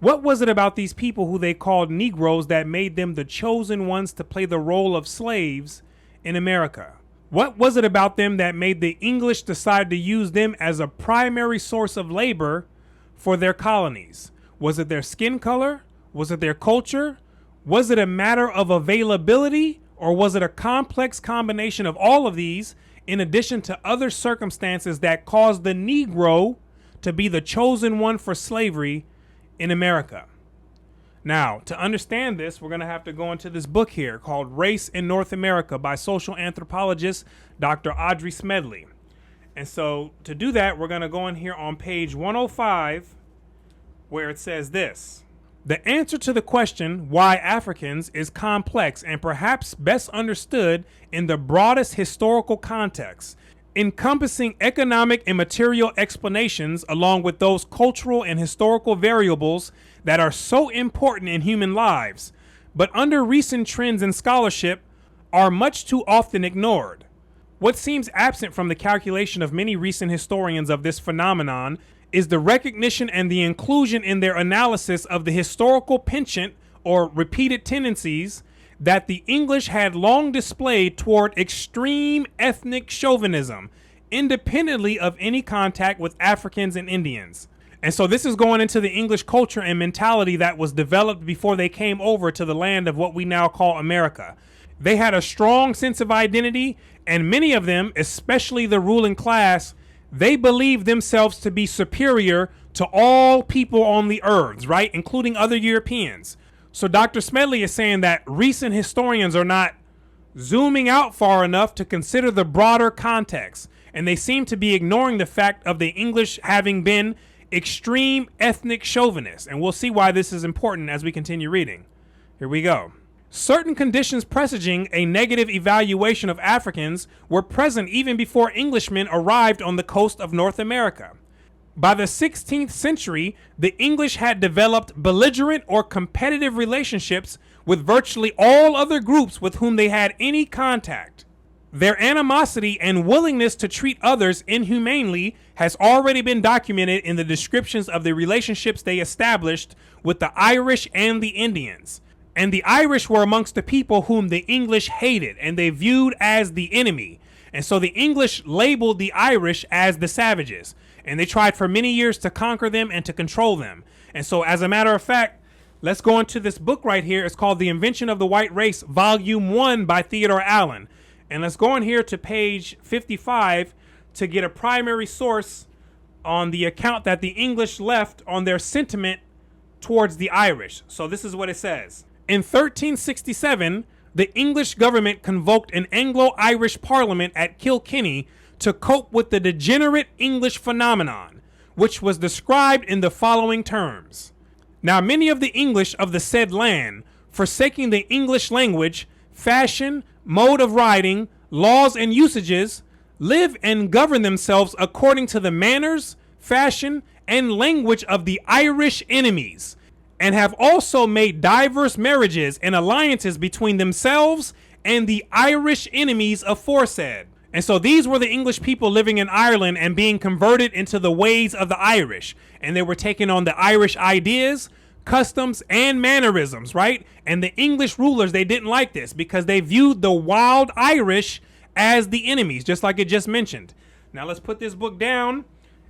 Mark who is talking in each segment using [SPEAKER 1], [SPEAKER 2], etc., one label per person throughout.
[SPEAKER 1] What was it about these people who they called Negroes that made them the chosen ones to play the role of slaves in America? What was it about them that made the English decide to use them as a primary source of labor for their colonies? Was it their skin color? Was it their culture? Was it a matter of availability? Or was it a complex combination of all of these, in addition to other circumstances that caused the Negro to be the chosen one for slavery in America? Now, to understand this, we're going to have to go into this book here called Race in North America by social anthropologist Dr. Audrey Smedley. And so to do that, we're going to go in here on page 105, where it says this: the answer to the question, why Africans, is complex and perhaps best understood in the broadest historical context, encompassing economic and material explanations along with those cultural and historical variables that are so important in human lives, but under recent trends in scholarship are much too often ignored. What seems absent from the calculation of many recent historians of this phenomenon is the recognition and the inclusion in their analysis of the historical penchant or repeated tendencies that the English had long displayed toward extreme ethnic chauvinism, independently of any contact with Africans and Indians. And so this is going into the English culture and mentality that was developed before they came over to the land of what we now call America. They had a strong sense of identity, and many of them, especially the ruling class, they believed themselves to be superior to all people on the earth, right? Including other Europeans. So Dr. Smedley is saying that recent historians are not zooming out far enough to consider the broader context. And they seem to be ignoring the fact of the English having been extreme ethnic chauvinists. And we'll see why this is important as we continue reading. Here we go. Certain conditions presaging a negative evaluation of Africans were present even before Englishmen arrived on the coast of North America. By the 16th century, the English had developed belligerent or competitive relationships with virtually all other groups with whom they had any contact. Their animosity and willingness to treat others inhumanely has already been documented in the descriptions of the relationships they established with the Irish and the Indians. And the Irish were amongst the people whom the English hated and they viewed as the enemy. And so the English labeled the Irish as the savages. And they tried for many years to conquer them and to control them. And so as a matter of fact, let's go into this book right here. It's called The Invention of the White Race, Volume 1 by Theodore Allen. And let's go in here to page 55 to get a primary source on the account that the English left on their sentiment towards the Irish. So this is what it says. In 1367, the English government convoked an Anglo-Irish parliament at Kilkenny to cope with the degenerate English phenomenon, which was described in the following terms. Now, many of the English of the said land, forsaking the English language, fashion, mode of writing, laws, and usages, live and govern themselves according to the manners, fashion, and language of the Irish enemies, and have also made diverse marriages and alliances between themselves and the Irish enemies aforesaid. And so these were the English people living in Ireland and being converted into the ways of the Irish. And they were taking on the Irish ideas, customs, and mannerisms, right? And the English rulers, they didn't like this because they viewed the wild Irish as the enemies, just like it just mentioned. Now let's put this book down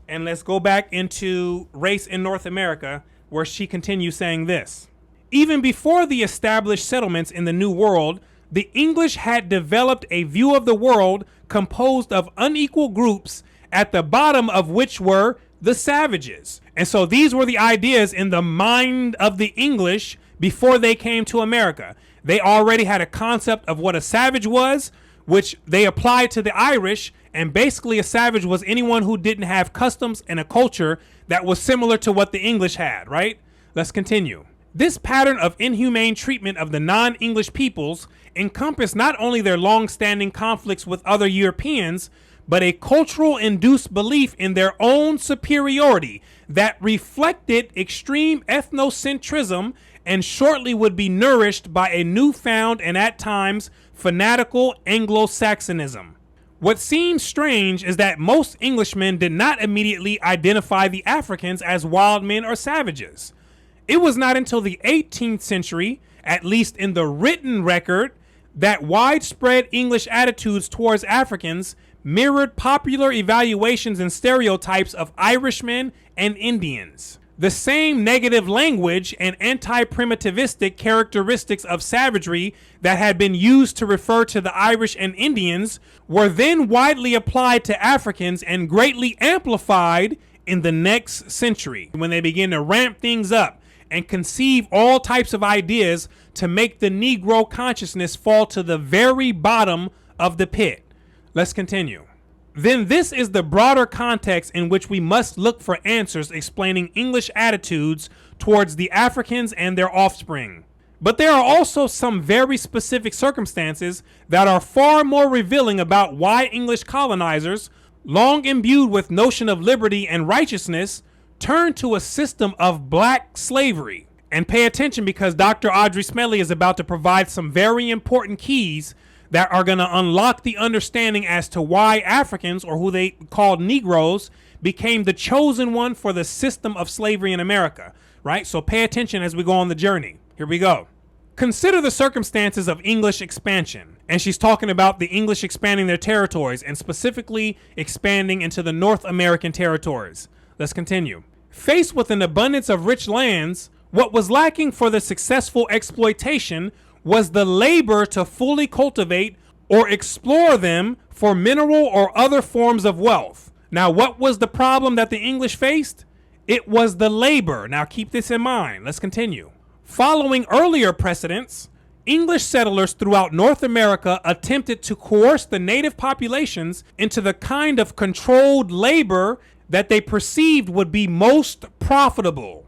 [SPEAKER 1] and let's go back into Race in North America, where she continues saying this. Even before the established settlements in the New World, the English had developed a view of the world composed of unequal groups, at the bottom of which were the savages. And so these were the ideas in the mind of the English before they came to America. They already had a concept of what a savage was, which they applied to the Irish. And basically a savage was anyone who didn't have customs and a culture that was similar to what the English had, right? Let's continue. This pattern of inhumane treatment of the non-English peoples encompassed not only their long-standing conflicts with other Europeans, but a cultural-induced belief in their own superiority that reflected extreme ethnocentrism and shortly would be nourished by a newfound and at times fanatical Anglo-Saxonism. What seems strange is that most Englishmen did not immediately identify the Africans as wild men or savages. It was not until the 18th century, at least in the written record, that widespread English attitudes towards Africans mirrored popular evaluations and stereotypes of Irishmen and Indians. The same negative language and anti-primitivistic characteristics of savagery that had been used to refer to the Irish and Indians were then widely applied to Africans and greatly amplified in the next century, when they began to ramp things up and conceive all types of ideas to make the Negro consciousness fall to the very bottom of the pit. Let's continue. Then this is the broader context in which we must look for answers explaining English attitudes towards the Africans and their offspring. But there are also some very specific circumstances that are far more revealing about why English colonizers, long imbued with notion of liberty and righteousness, turned to a system of black slavery. And pay attention, because Dr. Audrey Smedley is about to provide some very important keys that are going to unlock the understanding as to why Africans, or who they called Negroes, became the chosen one for the system of slavery in America, right? So pay attention as we go on the journey. Here we go. Consider the circumstances of English expansion. And she's talking about the English expanding their territories, and specifically expanding into the North American territories. Let's continue. Faced with an abundance of rich lands, what was lacking for the successful exploitation was the labor to fully cultivate or explore them for mineral or other forms of wealth. Now, what was the problem that the English faced? It was the labor. Now, keep this in mind. Let's continue. Following earlier precedents, English settlers throughout North America attempted to coerce the native populations into the kind of controlled labor that they perceived would be most profitable.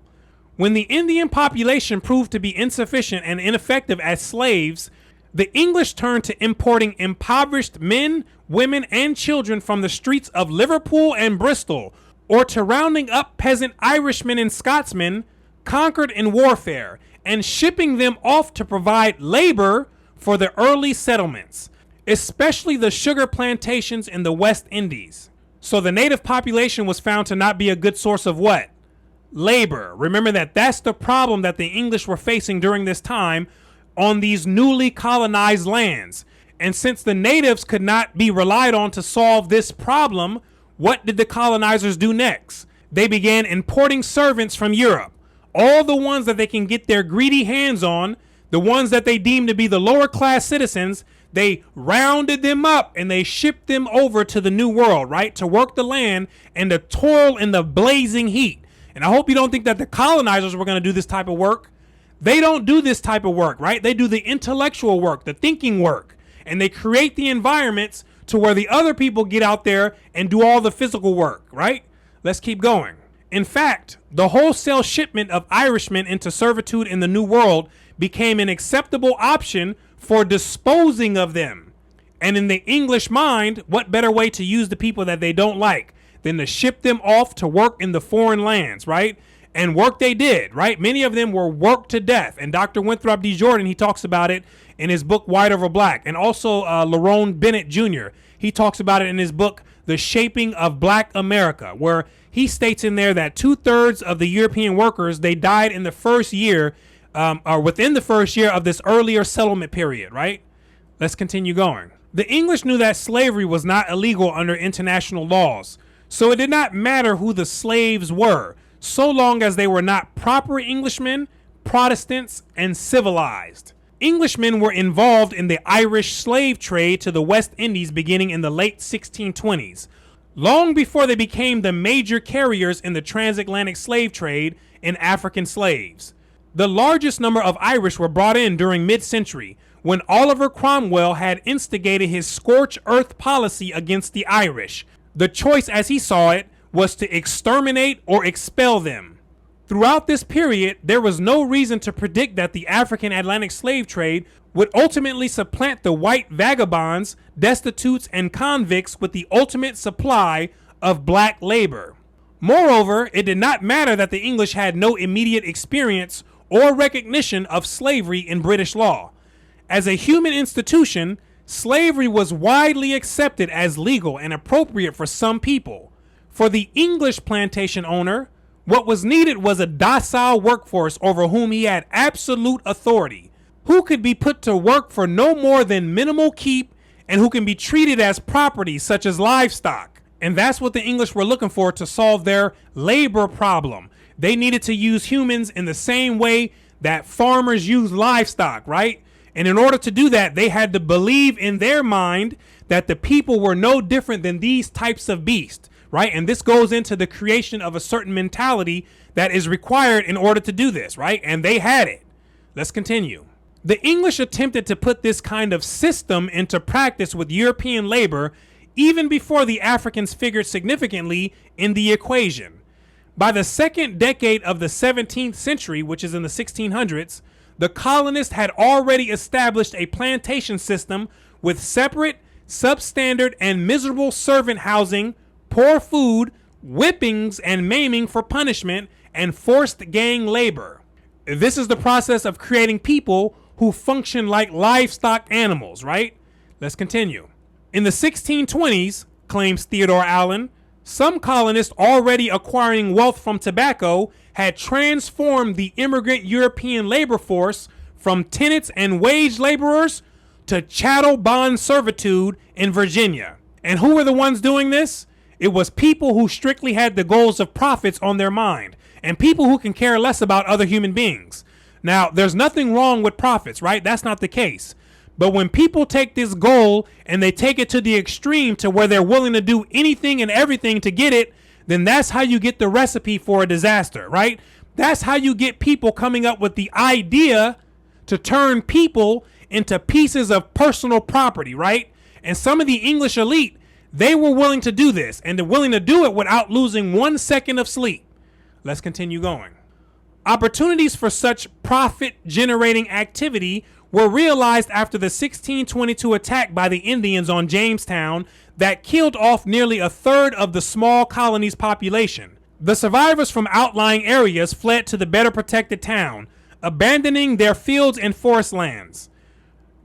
[SPEAKER 1] When the Indian population proved to be insufficient and ineffective as slaves, the English turned to importing impoverished men, women, and children from the streets of Liverpool and Bristol, or to rounding up peasant Irishmen and Scotsmen conquered in warfare and shipping them off to provide labor for the early settlements, especially the sugar plantations in the West Indies. So the native population was found to not be a good source of what? Labor. Remember that that's the problem that the English were facing during this time on these newly colonized lands. And since the natives could not be relied on to solve this problem, what did the colonizers do next? They began importing servants from Europe. All the ones that they can get their greedy hands on, the ones that they deemed to be the lower class citizens, they rounded them up and they shipped them over to the New World, right? To work the land and to toil in the blazing heat. And I hope you don't think that the colonizers were going to do this type of work. They don't do this type of work, right? They do the intellectual work, the thinking work, and they create the environments to where the other people get out there and do all the physical work, right? Let's keep going. In fact, the wholesale shipment of Irishmen into servitude in the New World became an acceptable option for disposing of them. And in the English mind, what better way to use the people that they don't like than to ship them off to work in the foreign lands, right? And work they did, right? Many of them were worked to death. And Dr. Winthrop D. Jordan, he talks about it in his book, White Over Black. And also Lerone Bennett Jr., he talks about it in his book, The Shaping of Black America, where he states in there that 2/3 of the European workers, they died in the first year, or within the first year of this earlier settlement period, right? Let's continue going. The English knew that slavery was not illegal under international laws. So it did not matter who the slaves were, so long as they were not proper Englishmen, Protestants, and civilized. Englishmen were involved in the Irish slave trade to the West Indies beginning in the late 1620s, long before they became the major carriers in the transatlantic slave trade in African slaves. The largest number of Irish were brought in during mid-century, when Oliver Cromwell had instigated his scorched earth policy against the Irish. The choice, as he saw it, was to exterminate or expel them. Throughout this period, there was no reason to predict that the African Atlantic slave trade would ultimately supplant the white vagabonds, destitutes, and convicts with the ultimate supply of black labor. Moreover, it did not matter that the English had no immediate experience or recognition of slavery in British law. As a human institution, slavery was widely accepted as legal and appropriate for some people. For the English plantation owner, What was needed was a docile workforce over whom he had absolute authority, who could be put to work for no more than minimal keep and who can be treated as property such as livestock. And that's what the English were looking for to solve their labor problem. They needed to use humans in the same way that farmers use livestock, right? And in order to do that, they had to believe in their mind that the people were no different than these types of beasts, right? And this goes into the creation of a certain mentality that is required in order to do this, right? And they had it. Let's continue. The English attempted to put this kind of system into practice with European labor even before the Africans figured significantly in the equation. By the second decade of the 17th century, which is in the 1600s, the colonists had already established a plantation system with separate, substandard, and miserable servant housing, poor food, whippings and maiming for punishment, and forced gang labor. This is the process of creating people who function like livestock animals, right? Let's continue. In the 1620s, claims Theodore Allen, some colonists already acquiring wealth from tobacco had transformed the immigrant European labor force from tenants and wage laborers to chattel bond servitude in Virginia. And who were the ones doing this? It was people who strictly had the goals of profits on their mind and people who can care less about other human beings. Now, there's nothing wrong with profits, right? That's not the case. But when people take this goal and they take it to the extreme to where they're willing to do anything and everything to get it, then that's how you get the recipe for a disaster, right? That's how you get people coming up with the idea to turn people into pieces of personal property, right? And some of the English elite, they were willing to do this, and they're willing to do it without losing 1 second of sleep. Let's continue going. Opportunities for such profit-generating activity were realized after the 1622 attack by the Indians on Jamestown that killed off nearly a third of the small colony's population. The survivors from outlying areas fled to the better protected town, abandoning their fields and forest lands.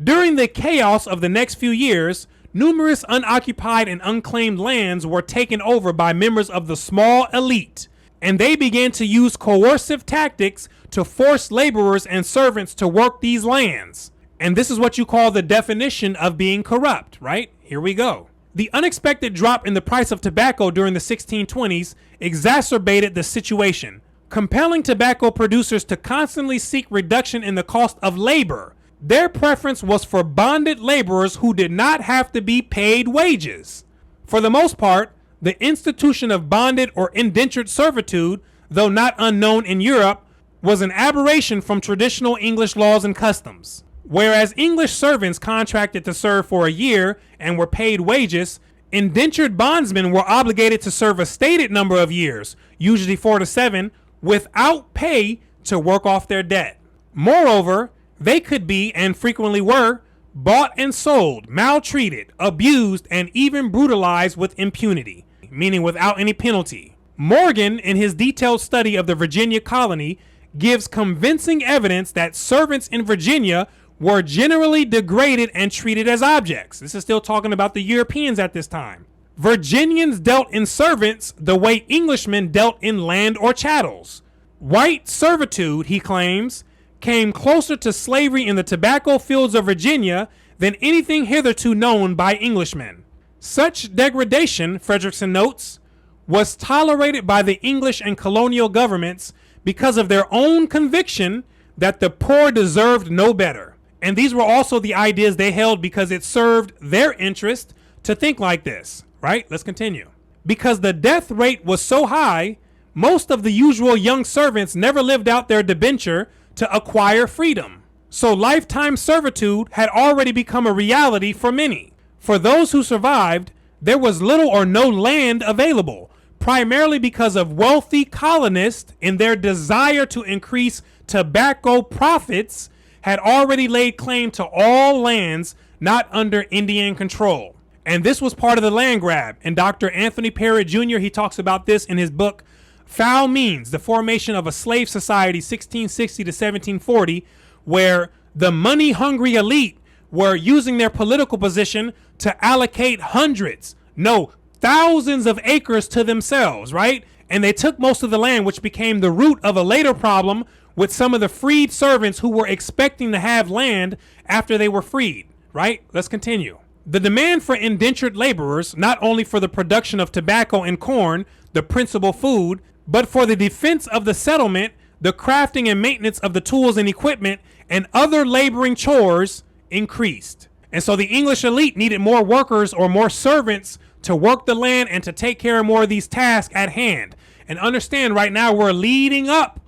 [SPEAKER 1] During the chaos of the next few years, numerous unoccupied and unclaimed lands were taken over by members of the small elite, and they began to use coercive tactics to force laborers and servants to work these lands. And this is what you call the definition of being corrupt, right? Here we go. The unexpected drop in the price of tobacco during the 1620s exacerbated the situation, compelling tobacco producers to constantly seek reduction in the cost of labor. Their preference was for bonded laborers who did not have to be paid wages. For the most part, the institution of bonded or indentured servitude, though not unknown in Europe, was an aberration from traditional English laws and customs. Whereas English servants contracted to serve for a year and were paid wages, indentured bondsmen were obligated to serve a stated number of years, usually 4 to 7, without pay to work off their debt. Moreover, they could be, and frequently were, bought and sold, maltreated, abused, and even brutalized with impunity, meaning without any penalty. Morgan, in his detailed study of the Virginia colony, gives convincing evidence that servants in Virginia were generally degraded and treated as objects. This is still talking about the Europeans at this time. Virginians dealt in servants the way Englishmen dealt in land or chattels. White servitude, he claims, came closer to slavery in the tobacco fields of Virginia than anything hitherto known by Englishmen. Such degradation, Frederickson notes, was tolerated by the English and colonial governments because of their own conviction that the poor deserved no better. And these were also the ideas they held because it served their interest to think like this, right? Let's continue. Because the death rate was so high, most of the usual young servants never lived out their debenture to acquire freedom. So lifetime servitude had already become a reality for many. For those who survived, there was little or no land available, primarily because of wealthy colonists in their desire to increase tobacco profits had already laid claim to all lands not under Indian control. And this was part of the land grab. And Dr. Anthony Parrott Jr., he talks about this in his book, Foul Means, the Formation of a Slave Society, 1660 to 1740, where the money-hungry elite were using their political position to allocate hundreds, no, thousands of acres to themselves, right? And they took most of the land, which became the root of a later problem with some of the freed servants who were expecting to have land after they were freed, right? Let's continue. The demand for indentured laborers, not only for the production of tobacco and corn, the principal food, but for the defense of the settlement, the crafting and maintenance of the tools and equipment, and other laboring chores increased. And so the English elite needed more workers or more servants to work the land and to take care of more of these tasks at hand. And understand, right now we're leading up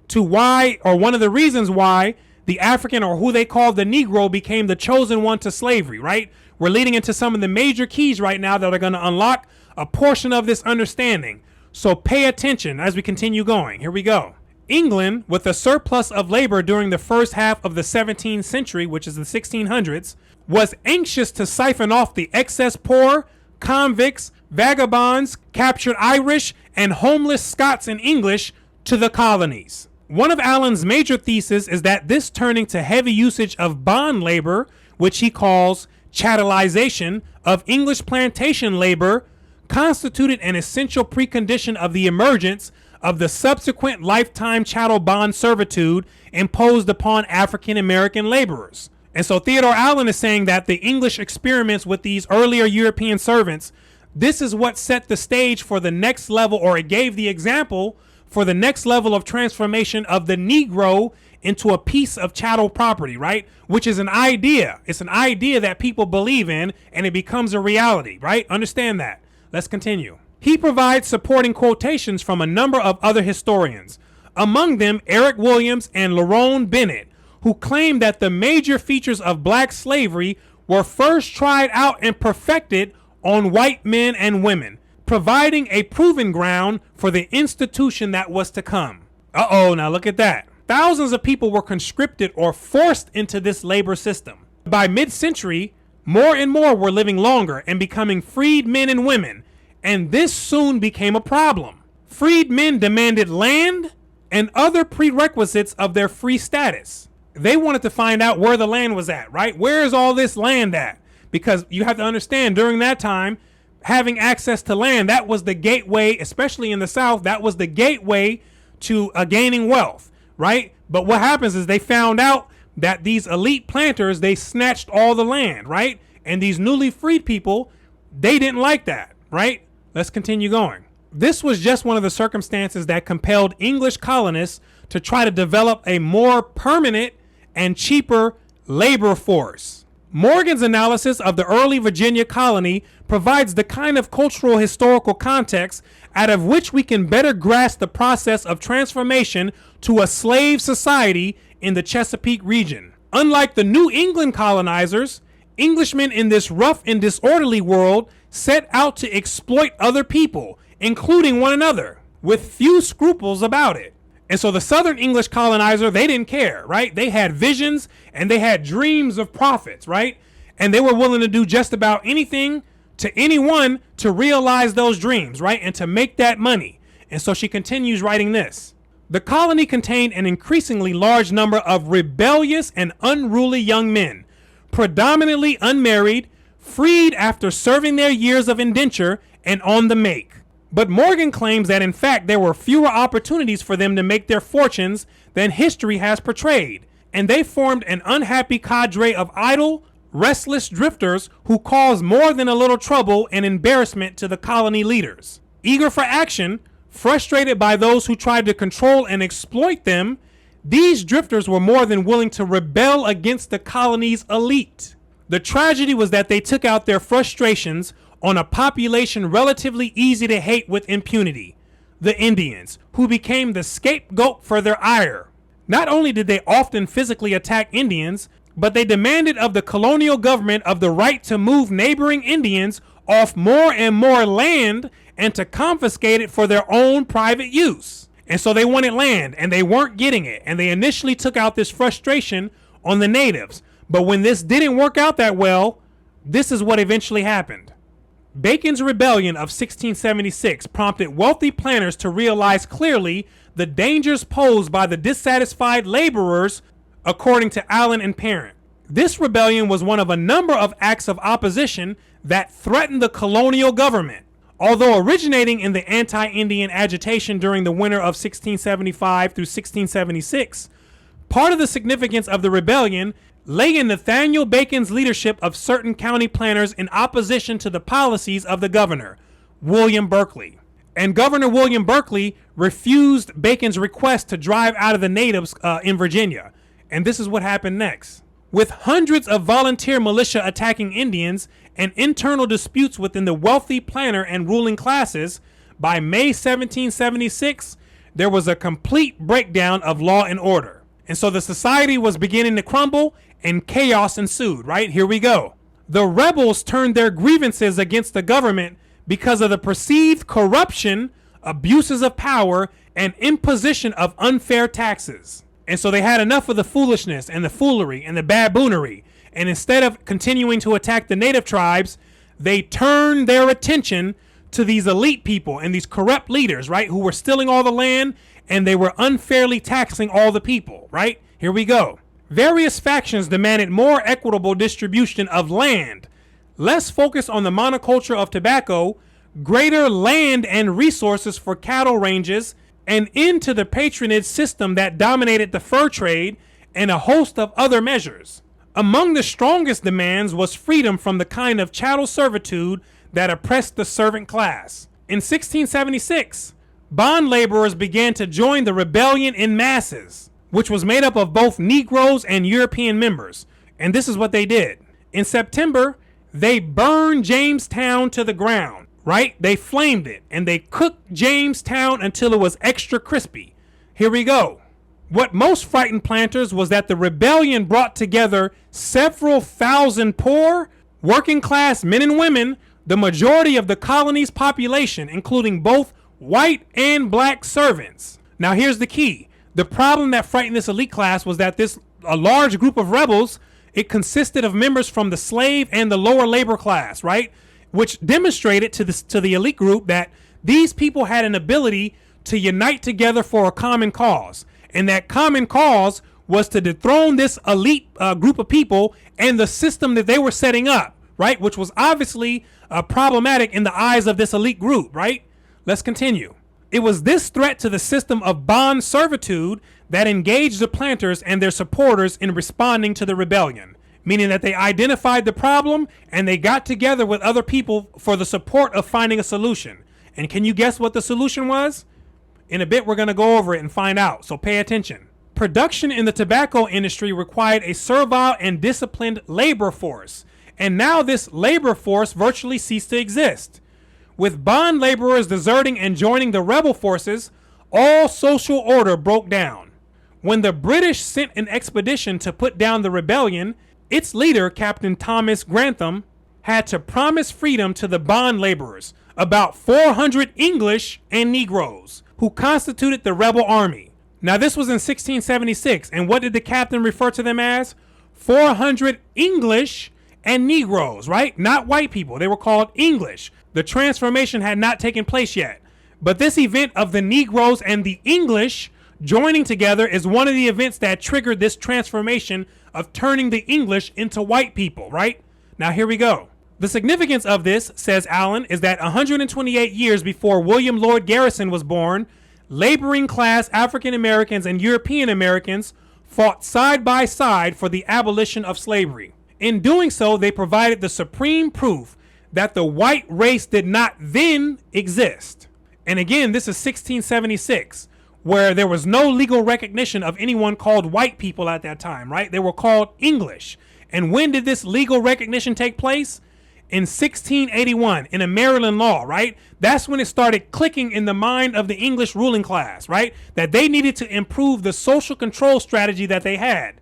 [SPEAKER 1] to why, or one of the reasons why, the African, or who they call the Negro, became the chosen one to slavery, right? We're leading into some of the major keys right now that are going to unlock a portion of this understanding. So pay attention as we continue going. Here we go. England, with a surplus of labor during the first half of the 17th century, which is the 1600s, was anxious to siphon off the excess poor, convicts, vagabonds, captured Irish, and homeless Scots and English to the colonies. One of Allen's major theses is that this turning to heavy usage of bond labor, which he calls chattelization of English plantation labor, constituted an essential precondition of the emergence of the subsequent lifetime chattel bond servitude imposed upon African American laborers. And so Theodore Allen is saying that the English experiments with these earlier European servants, this is what set the stage for the next level, or it gave the example for the next level of transformation of the Negro into a piece of chattel property, right? Which is an idea. It's an idea that people believe in, and it becomes a reality, right? Understand that. Let's continue. He provides supporting quotations from a number of other historians, among them Eric Williams and Lerone Bennett, who claim that the major features of black slavery were first tried out and perfected on white men and women, providing a proving ground for the institution that was to come. Now look at that. Thousands of people were conscripted or forced into this labor system. By mid-century, more and more were living longer and becoming freed men and women, and this soon became a problem. Freed men demanded land and other prerequisites of their free status. They wanted to find out where the land was at, right? Where is all this land at? Because you have to understand, during that time, having access to land, that was the gateway, especially in the South, that was the gateway to gaining wealth, right? But what happens is they found out that these elite planters, they snatched all the land, right? And these newly freed people, they didn't like that, right? Let's continue going. This was just one of the circumstances that compelled English colonists to try to develop a more permanent and cheaper labor force. Morgan's analysis of the early Virginia colony provides the kind of cultural historical context out of which we can better grasp the process of transformation to a slave society in the Chesapeake region. Unlike the New England colonizers, Englishmen in this rough and disorderly world set out to exploit other people, including one another, with few scruples about it. And so the Southern English colonizer, they didn't care, right? They had visions and they had dreams of profits, right? And they were willing to do just about anything to anyone to realize those dreams, right? And to make that money. And so she continues writing this. The colony contained an increasingly large number of rebellious and unruly young men, predominantly unmarried, freed after serving their years of indenture and on the make. But Morgan claims that in fact there were fewer opportunities for them to make their fortunes than history has portrayed, and they formed an unhappy cadre of idle, restless drifters who caused more than a little trouble and embarrassment to the colony leaders. Eager for action, frustrated by those who tried to control and exploit them, these drifters were more than willing to rebel against the colony's elite. The tragedy was that they took out their frustrations on a population relatively easy to hate with impunity, the Indians, who became the scapegoat for their ire. Not only did they often physically attack Indians, but they demanded of the colonial government of the right to move neighboring Indians off more and more land and to confiscate it for their own private use. And so they wanted land and they weren't getting it. And they initially took out this frustration on the natives. But when this didn't work out that well, this is what eventually happened. Bacon's Rebellion of 1676 prompted wealthy planters to realize clearly the dangers posed by the dissatisfied laborers, according to Allen and Parent. This rebellion was one of a number of acts of opposition that threatened the colonial government. Although originating in the anti-Indian agitation during the winter of 1675 through 1676, part of the significance of the rebellion lay in Nathaniel Bacon's leadership of certain county planners in opposition to the policies of the governor, William Berkeley. And Governor William Berkeley refused Bacon's request to drive out of the natives in Virginia. And this is what happened next. With hundreds of volunteer militia attacking Indians and internal disputes within the wealthy planter and ruling classes, by May 1776, there was a complete breakdown of law and order. And so the society was beginning to crumble and chaos ensued, right? Here we go. The rebels turned their grievances against the government because of the perceived corruption, abuses of power, and imposition of unfair taxes. And so they had enough of the foolishness and the foolery and the baboonery. And instead of continuing to attack the native tribes, they turned their attention to these elite people and these corrupt leaders, right? Who were stealing all the land and they were unfairly taxing all the people, right? Here we go. Various factions demanded more equitable distribution of land, less focus on the monoculture of tobacco, greater land and resources for cattle ranges, and into the patronage system that dominated the fur trade, and a host of other measures. Among the strongest demands was freedom from the kind of chattel servitude that oppressed the servant class. In 1676, bond laborers began to join the rebellion in masses, which was made up of both Negroes and European members. And this is what they did. In September, they burned Jamestown to the ground. Right? They flamed it and they cooked Jamestown until it was extra crispy. Here we go. What most frightened planters was that the rebellion brought together several thousand poor, working class men and women, the majority of the colony's population, including both white and black servants. Now here's the key. The problem that frightened this elite class was that a large group of rebels, it consisted of members from the slave and the lower labor class, right? Which demonstrated to the elite group that these people had an ability to unite together for a common cause. And that common cause was to dethrone this elite group of people and the system that they were setting up, right? Which was obviously problematic in the eyes of this elite group, right? Let's continue. It was this threat to the system of bond servitude that engaged the planters and their supporters in responding to the rebellion. Meaning that they identified the problem and they got together with other people for the support of finding a solution. And can you guess what the solution was? In a bit, we're going to go over it and find out. So pay attention. Production in the tobacco industry required a servile and disciplined labor force. And now this labor force virtually ceased to exist. With bond laborers deserting and joining the rebel forces, all social order broke down. When the British sent an expedition to put down the rebellion, its leader, Captain Thomas Grantham, had to promise freedom to the bond laborers, about 400 English and Negroes, who constituted the rebel army. Now this was in 1676, and what did the captain refer to them as? 400 English and Negroes, right? Not white people. They were called English. The transformation had not taken place yet. But this event of the Negroes and the English joining together is one of the events that triggered this transformation of turning the English into white people, right? Now here we go. The significance of this, says Allen, is that 128 years before William Lloyd Garrison was born, laboring class African Americans and European Americans fought side by side for the abolition of slavery. In doing so, they provided the supreme proof that the white race did not then exist. And again, this is 1676. Where there was no legal recognition of anyone called white people at that time, right? They were called English. And when did this legal recognition take place? In 1681, in a Maryland law, right? That's when it started clicking in the mind of the English ruling class, right? That they needed to improve the social control strategy that they had.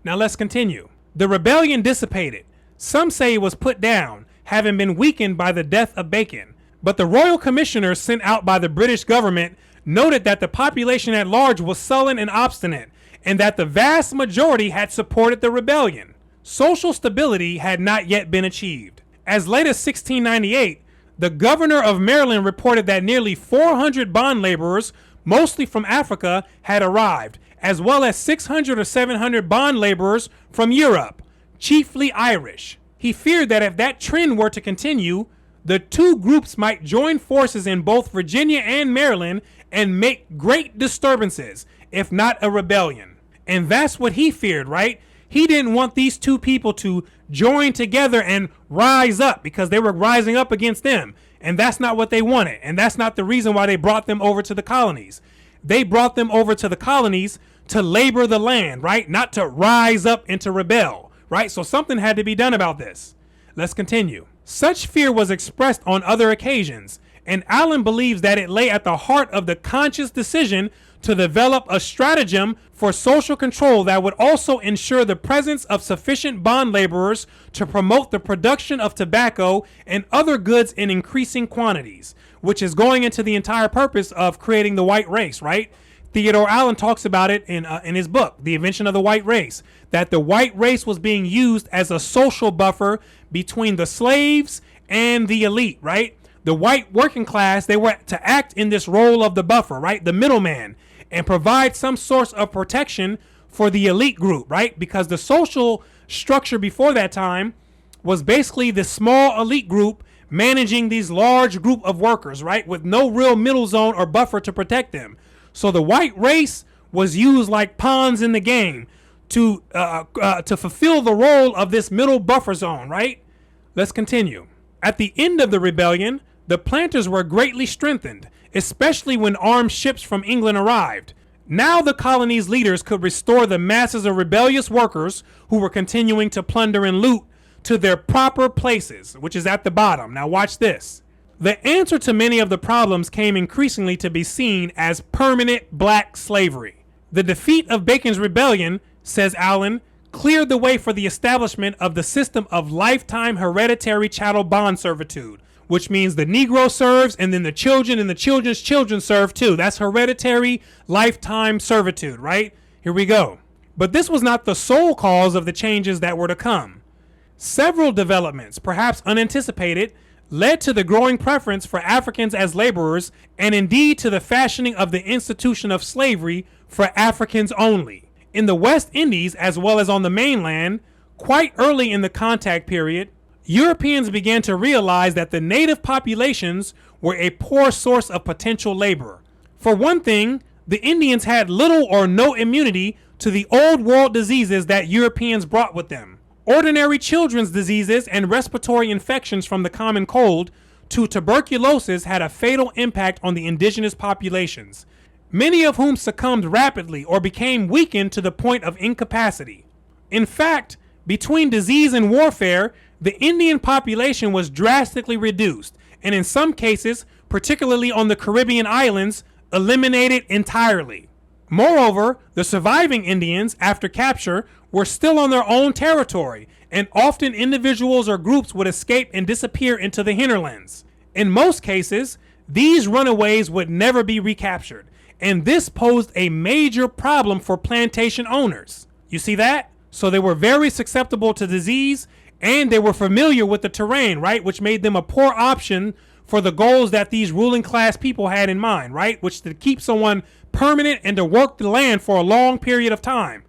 [SPEAKER 1] Now let's continue. The rebellion dissipated. Some say it was put down, having been weakened by the death of Bacon. But the royal commissioners sent out by the British government noted that the population at large was sullen and obstinate, and that the vast majority had supported the rebellion. Social stability had not yet been achieved. As late as 1698, the governor of Maryland reported that nearly 400 bond laborers, mostly from Africa, had arrived, as well as 600 or 700 bond laborers from Europe, chiefly Irish. He feared that if that trend were to continue, the two groups might join forces in both Virginia and Maryland and make great disturbances, if not a rebellion. And that's what he feared, right? He didn't want these two people to join together and rise up because they were rising up against them. And that's not what they wanted. And that's not the reason why they brought them over to the colonies. They brought them over to the colonies to labor the land, right? Not to rise up and to rebel, right? So something had to be done about this. Let's continue. Such fear was expressed on other occasions, and Allen believes that it lay at the heart of the conscious decision to develop a stratagem for social control that would also ensure the presence of sufficient bond laborers to promote the production of tobacco and other goods in increasing quantities, which is going into the entire purpose of creating the white race, right? Theodore Allen talks about it in his book, The Invention of the White Race, that the white race was being used as a social buffer between the slaves and the elite, right? The white working class, they were to act in this role of the buffer, right? The middleman, and provide some source of protection for the elite group, right? Because the social structure before that time was basically the small elite group managing these large group of workers, right? With no real middle zone or buffer to protect them. So the white race was used like pawns in the game to fulfill the role of this middle buffer zone, right? Let's continue. At the end of the rebellion, the planters were greatly strengthened, especially when armed ships from England arrived. Now the colony's leaders could restore the masses of rebellious workers who were continuing to plunder and loot to their proper places, which is at the bottom. Now watch this. The answer to many of the problems came increasingly to be seen as permanent black slavery. The defeat of Bacon's rebellion, says Allen, cleared the way for the establishment of the system of lifetime hereditary chattel bond servitude, which means the Negro serves and then the children and the children's children serve too. That's hereditary lifetime servitude, right? Here we go. But this was not the sole cause of the changes that were to come. Several developments, perhaps unanticipated, led to the growing preference for Africans as laborers and indeed to the fashioning of the institution of slavery for Africans only. In the West Indies, as well as on the mainland, quite early in the contact period, Europeans began to realize that the native populations were a poor source of potential labor. For one thing, the Indians had little or no immunity to the old world diseases that Europeans brought with them. Ordinary children's diseases and respiratory infections from the common cold to tuberculosis had a fatal impact on the indigenous populations, many of whom succumbed rapidly or became weakened to the point of incapacity. In fact, between disease and warfare, the Indian population was drastically reduced, and in some cases, particularly on the Caribbean islands, eliminated entirely. Moreover, the surviving Indians, after capture, were still on their own territory, and often individuals or groups would escape and disappear into the hinterlands. In most cases, these runaways would never be recaptured, and this posed a major problem for plantation owners. You see that? So they were very susceptible to disease, and they were familiar with the terrain, right? Which made them a poor option for the goals that these ruling class people had in mind, right? Which to keep someone permanent and to work the land for a long period of time.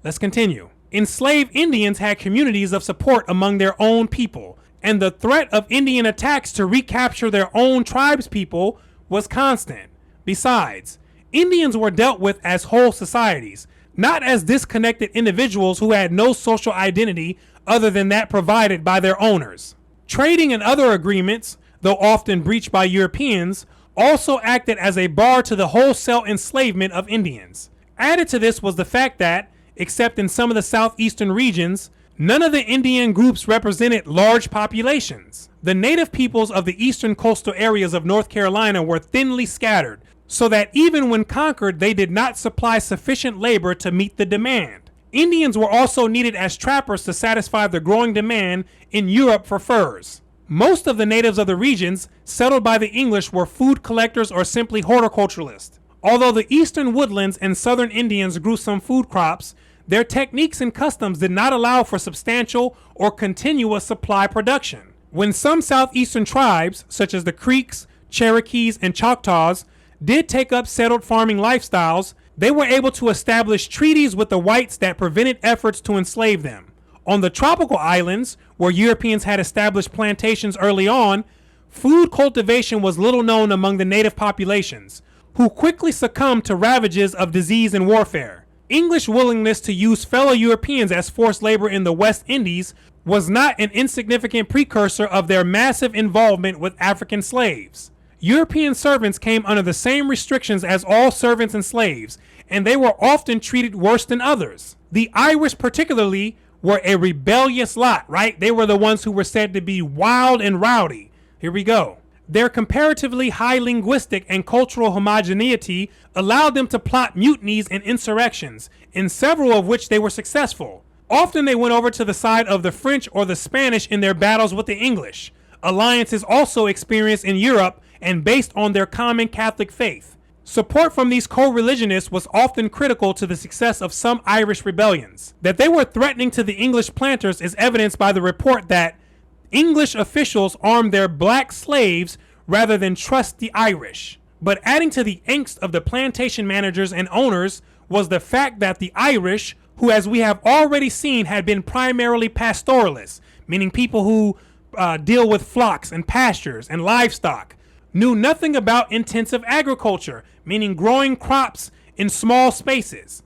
[SPEAKER 1] Let's continue. Enslaved Indians had communities of support among their own people, and the threat of Indian attacks to recapture their own tribespeople was constant. Besides, Indians were dealt with as whole societies, not as disconnected individuals who had no social identity other than that provided by their owners. Trading and other agreements, though often breached by Europeans, also acted as a bar to the wholesale enslavement of Indians. Added to this was the fact that, except in some of the southeastern regions, none of the Indian groups represented large populations. The native peoples of the eastern coastal areas of North Carolina were thinly scattered, so that even when conquered, they did not supply sufficient labor to meet the demand. Indians were also needed as trappers to satisfy the growing demand in Europe for furs. Most of the natives of the regions settled by the English were food collectors or simply horticulturalists. Although the eastern woodlands and southern Indians grew some food crops, their techniques and customs did not allow for substantial or continuous supply production. When some southeastern tribes, such as the Creeks, Cherokees, and Choctaws, did take up settled farming lifestyles, they were able to establish treaties with the whites that prevented efforts to enslave them. On the tropical islands, where Europeans had established plantations early on, food cultivation was little known among the native populations, who quickly succumbed to ravages of disease and warfare. English willingness to use fellow Europeans as forced labor in the West Indies was not an insignificant precursor of their massive involvement with African slaves. European servants came under the same restrictions as all servants and slaves, and they were often treated worse than others. The Irish particularly were a rebellious lot, right? They were the ones who were said to be wild and rowdy. Here we go. Their comparatively high linguistic and cultural homogeneity allowed them to plot mutinies and insurrections, in several of which they were successful. Often they went over to the side of the French or the Spanish in their battles with the English. Alliances also experienced in Europe and based on their common Catholic faith. Support from these co-religionists was often critical to the success of some Irish rebellions. That they were threatening to the English planters is evidenced by the report that English officials armed their black slaves rather than trust the Irish. But adding to the angst of the plantation managers and owners was the fact that the Irish, who as we have already seen had been primarily pastoralists, meaning people who deal with flocks and pastures and livestock, knew nothing about intensive agriculture, meaning growing crops in small spaces,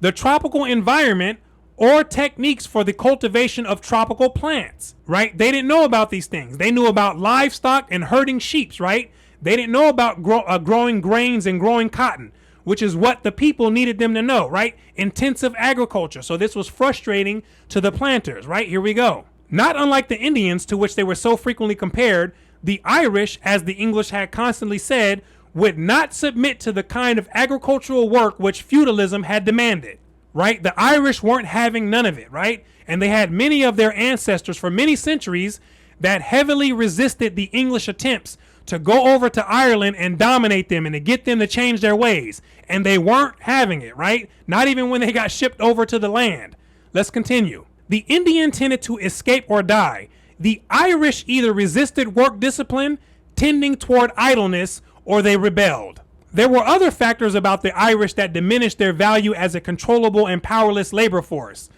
[SPEAKER 1] the tropical environment, or techniques for the cultivation of tropical plants, right? They didn't know about these things. They knew about livestock and herding sheep, right? They didn't know about growing grains and growing cotton, which is what the people needed them to know, right? Intensive agriculture. So this was frustrating to the planters, right? Here we go. Not unlike the Indians, to which they were so frequently compared, the Irish, as the English had constantly said, would not submit to the kind of agricultural work which feudalism had demanded. Right? The Irish weren't having none of it, right? And they had many of their ancestors for many centuries that heavily resisted the English attempts to go over to Ireland and dominate them and to get them to change their ways. And they weren't having it, right? Not even when they got shipped over to the land. Let's continue. The Indian tended to escape or die. The Irish either resisted work discipline, tending toward idleness, or they rebelled. There were other factors about the Irish that diminished their value as a controllable and powerless labor force.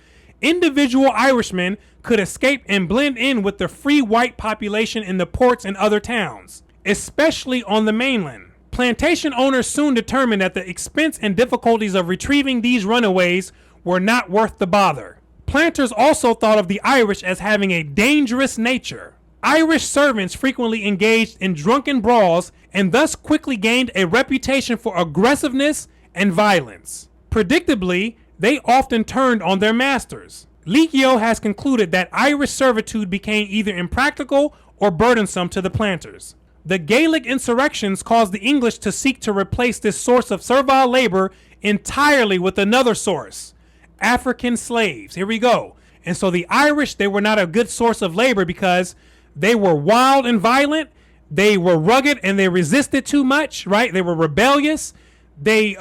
[SPEAKER 1] Individual Irishmen could escape and blend in with the free white population in the ports and other towns, especially on the mainland. Plantation owners soon determined that the expense and difficulties of retrieving these runaways were not worth the bother. Planters also thought of the Irish as having a dangerous nature. Irish servants frequently engaged in drunken brawls and thus quickly gained a reputation for aggressiveness and violence. Predictably, they often turned on their masters. Liggio has concluded that Irish servitude became either impractical or burdensome to the planters. The Gaelic insurrections caused the English to seek to replace this source of servile labor entirely with another source, African slaves. Here we go. And so the Irish, they were not a good source of labor because they were wild and violent. They were rugged and they resisted too much, right? They were rebellious. They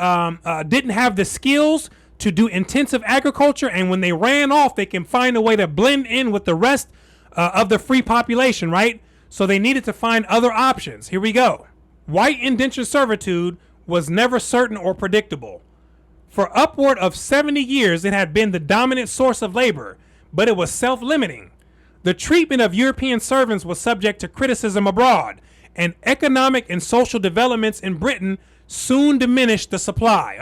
[SPEAKER 1] didn't have the skills to do intensive agriculture. And when they ran off, they can find a way to blend in with the rest of the free population, right? So they needed to find other options. Here we go. White indentured servitude was never certain or predictable. For upward of 70 years, it had been the dominant source of labor, but it was self-limiting. The treatment of European servants was subject to criticism abroad, and economic and social developments in Britain soon diminished the supply.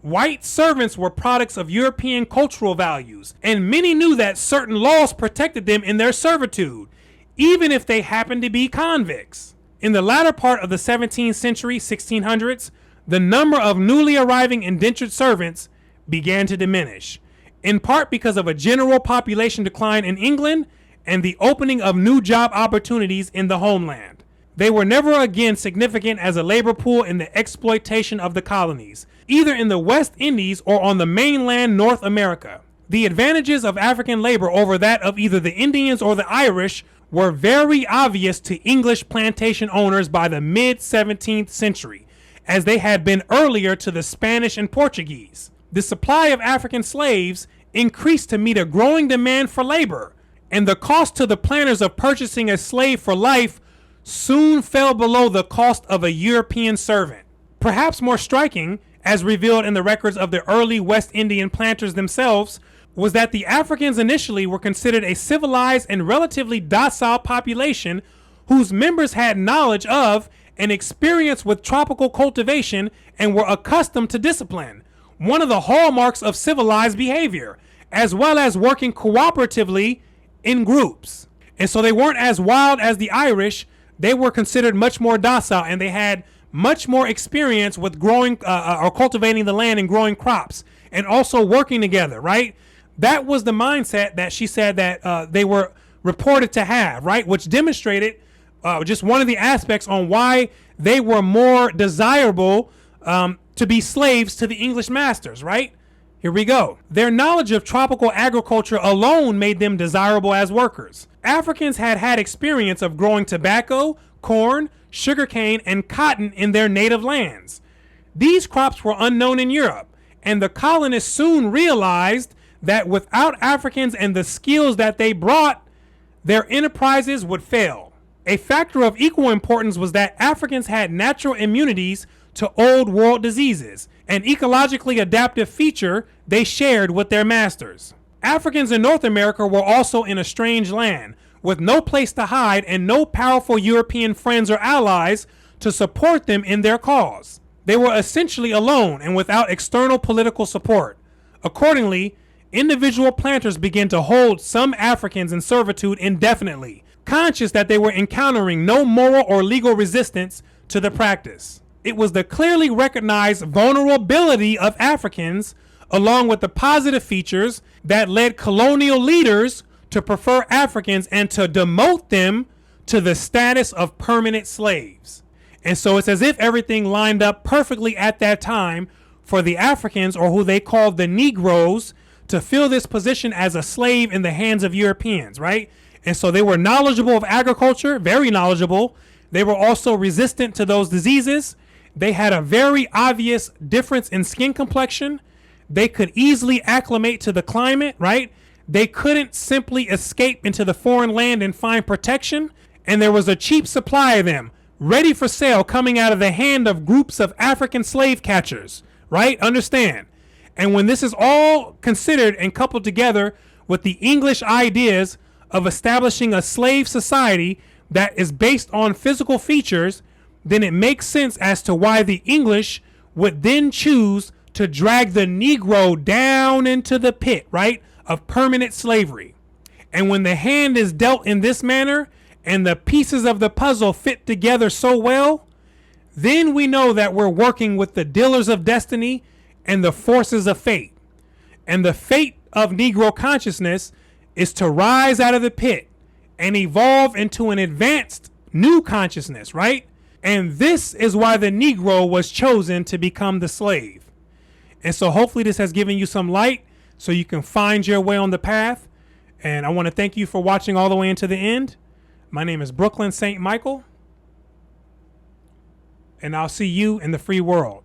[SPEAKER 1] White servants were products of European cultural values, and many knew that certain laws protected them in their servitude, even if they happened to be convicts. In the latter part of the 17th century, 1600s, the number of newly arriving indentured servants began to diminish, in part because of a general population decline in England and the opening of new job opportunities in the homeland. They were never again significant as a labor pool in the exploitation of the colonies, either in the West Indies or on the mainland North America. The advantages of African labor over that of either the Indians or the Irish were very obvious to English plantation owners by the mid-17th century, as they had been earlier to the Spanish and Portuguese. The supply of African slaves increased to meet a growing demand for labor, and the cost to the planters of purchasing a slave for life soon fell below the cost of a European servant. Perhaps more striking, as revealed in the records of the early West Indian planters themselves, was that the Africans initially were considered a civilized and relatively docile population whose members had knowledge of and experience with tropical cultivation and were accustomed to discipline, one of the hallmarks of civilized behavior, as well as working cooperatively in groups. And so they weren't as wild as the Irish. They were considered much more docile, and they had much more experience with growing or cultivating the land and growing crops, and also working together, right? That was the mindset that she said that they were reported to have, right? Which demonstrated just one of the aspects on why they were more desirable to be slaves to the English masters, right? Here we go. Their knowledge of tropical agriculture alone made them desirable as workers. Africans had had experience of growing tobacco, corn, sugarcane, and cotton in their native lands. These crops were unknown in Europe, and the colonists soon realized that without Africans and the skills that they brought, their enterprises would fail. A factor of equal importance was that Africans had natural immunities to old world diseases, an ecologically adaptive feature they shared with their masters. Africans in North America were also in a strange land, with no place to hide and no powerful European friends or allies to support them in their cause. They were essentially alone and without external political support. Accordingly, individual planters began to hold some Africans in servitude indefinitely, conscious that they were encountering no moral or legal resistance to the practice. It was the clearly recognized vulnerability of Africans, along with the positive features, that led colonial leaders to prefer Africans and to demote them to the status of permanent slaves. And so it's as if everything lined up perfectly at that time for the Africans, or who they called the Negroes, to fill this position as a slave in the hands of Europeans, right? And so they were knowledgeable of agriculture, very knowledgeable. They were also resistant to those diseases. They had a very obvious difference in skin complexion. They could easily acclimate to the climate, right? They couldn't simply escape into the foreign land and find protection. And there was a cheap supply of them, ready for sale, coming out of the hand of groups of African slave catchers, right? Understand. And when this is all considered and coupled together with the English ideas of establishing a slave society that is based on physical features, then it makes sense as to why the English would then choose to drag the Negro down into the pit, right, of permanent slavery. And when the hand is dealt in this manner and the pieces of the puzzle fit together so well, then we know that we're working with the dealers of destiny and the forces of fate. And the fate of Negro consciousness is to rise out of the pit and evolve into an advanced new consciousness, right? And this is why the Negro was chosen to become the slave. And so hopefully this has given you some light so you can find your way on the path. And I want to thank you for watching all the way into the end. My name is Brooklyn St. Michael, and I'll see you in the free world.